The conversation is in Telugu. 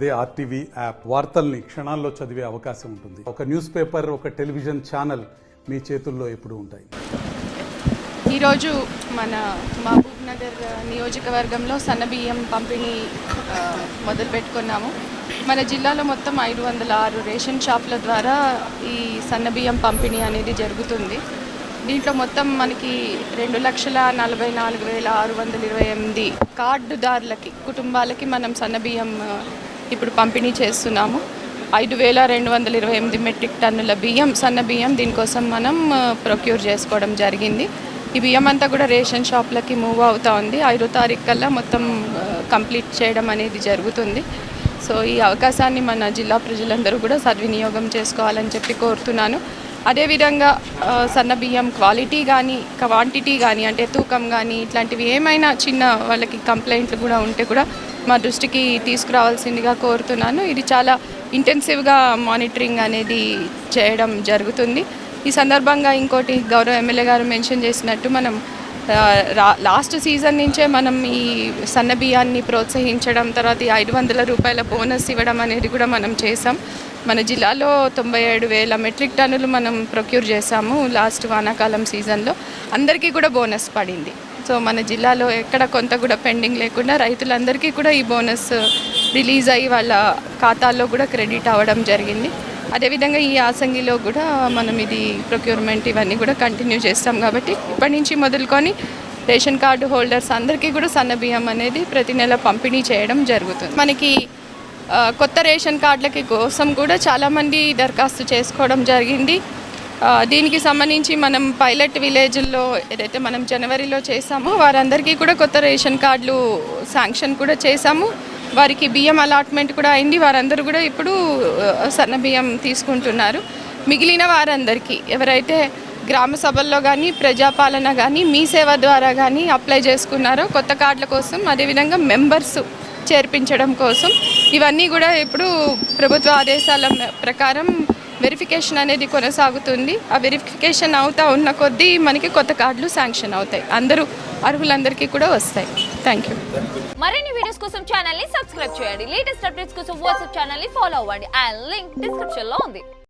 అదే ఆర్టీవీ యాప్ వార్తల్ని క్షణాల్లో చదివే అవకాశం ఉంటుంది. ఒక న్యూస్ పేపర్, ఒక టెలివిజన్ ఛానల్ మీ చేతుల్లో ఎప్పుడూ ఉంటాయి. ఈరోజు మన మహబూబ్ నగర్ నియోజకవర్గంలో సన్నబియ్యం పంపిణీ మొదలు పెట్టుకున్నాము. మన జిల్లాలో మొత్తం 506 రేషన్ షాపుల ద్వారా ఈ సన్నబియ్యం పంపిణీ అనేది జరుగుతుంది. దీంట్లో మొత్తం మనకి 2,44,628 కార్డుదారులకి, కుటుంబాలకి మనం సన్నబియ్యం ఇప్పుడు పంపిణీ చేస్తున్నాము. 5,228 మెట్రిక్ టన్నుల బియ్యం, సన్న బియ్యం దీనికోసం మనం ప్రొక్యూర్ చేసుకోవడం జరిగింది. ఈ బియ్యం అంతా కూడా రేషన్ షాప్లకి మూవ్ అవుతూ ఉంది. 5వ తారీఖు కల్లా మొత్తం కంప్లీట్ చేయడం అనేది జరుగుతుంది. సో ఈ అవకాశాన్ని మన జిల్లా ప్రజలందరూ కూడా సద్వినియోగం చేసుకోవాలని చెప్పి కోరుతున్నాను. అదేవిధంగా సన్న బియ్యం క్వాలిటీ కానీ, క్వాంటిటీ కానీ, అంటే తూకం కానీ ఇట్లాంటివి ఏమైనా చిన్న వాళ్ళకి కంప్లైంట్లు కూడా ఉంటే కూడా మా దృష్టికి తీసుకురావాల్సిందిగా కోరుతున్నాను. ఇది చాలా ఇంటెన్సివ్గా మానిటరింగ్ అనేది చేయడం జరుగుతుంది. ఈ సందర్భంగా ఇంకోటి గౌరవ ఎమ్మెల్యే గారు మెన్షన్ చేసినట్టు మనం లాస్ట్ సీజన్ నుంచే మనం ఈ సన్న బియ్యాన్ని ప్రోత్సహించడం, తర్వాత ఈ 500 రూపాయల బోనస్ ఇవ్వడం అనేది కూడా మనం చేసాం. మన జిల్లాలో 97,000 మెట్రిక్ టన్నులు మనం ప్రొక్యూర్ చేసాము లాస్ట్ వానాకాలం సీజన్లో. అందరికీ కూడా బోనస్ పడింది. సో మన జిల్లాలో ఎక్కడ కొంత కూడా పెండింగ్ లేకుండా రైతులందరికీ కూడా ఈ బోనస్ రిలీజ్ అయ్యి వాళ్ళ ఖాతాల్లో కూడా క్రెడిట్ అవ్వడం జరిగింది. అదేవిధంగా ఈ యాసంగిలో కూడా మనం ఇది ప్రొక్యూర్మెంట్ ఇవన్నీ కూడా కంటిన్యూ చేస్తాం. కాబట్టి ఇప్పటి నుంచి మొదలుకొని రేషన్ కార్డు హోల్డర్స్ అందరికీ కూడా సన్న బియ్యం అనేది ప్రతి నెల పంపిణీ చేయడం జరుగుతుంది. మనకి కొత్త రేషన్ కార్డులకి కోసం కూడా చాలామంది దరఖాస్తు చేసుకోవడం జరిగింది. దీనికి సంబంధించి మనం పైలట్ విలేజ్ల్లో ఏదైతే మనం జనవరిలో చేసామో వారందరికీ కూడా కొత్త రేషన్ కార్డులు శాంక్షన్ కూడా చేసాము. వారికి బియ్యం అలాట్మెంట్ కూడా అయింది. వారందరూ కూడా ఇప్పుడు సన్న బియ్యం తీసుకుంటున్నారు. మిగిలిన వారందరికీ ఎవరైతే గ్రామ సభల్లో కానీ, ప్రజాపాలన కానీ, మీ సేవ ద్వారా కానీ అప్లై చేసుకున్నారో కొత్త కార్డుల కోసం, అదేవిధంగా మెంబర్స్ చేర్పించడం కోసం ఇవన్నీ కూడా ఇప్పుడు ప్రభుత్వ ఆదేశాల ప్రకారం వెరిఫికేషన్ అనేది కొనసాగుతుంది. ఆ వెరిఫికేషన్ అవుతా ఉన్న కొద్దీ మనకి కొత్త కార్డులు శాంక్షన్ అవుతాయి. అందరూ అర్హులందరికీ కూడా వస్తాయి. Thank you. మరిన్ని వీడియోస్ కోసం ఛానల్ ని సబ్స్క్రైబ్ చేయండి. లేటెస్ట్ అప్డేట్స్ కోసం వాట్సాప్ ఛానల్ ని ఫాలో అవ్వండి. ఆ లింక్ డిస్క్రిప్షన్ లో ఉంది.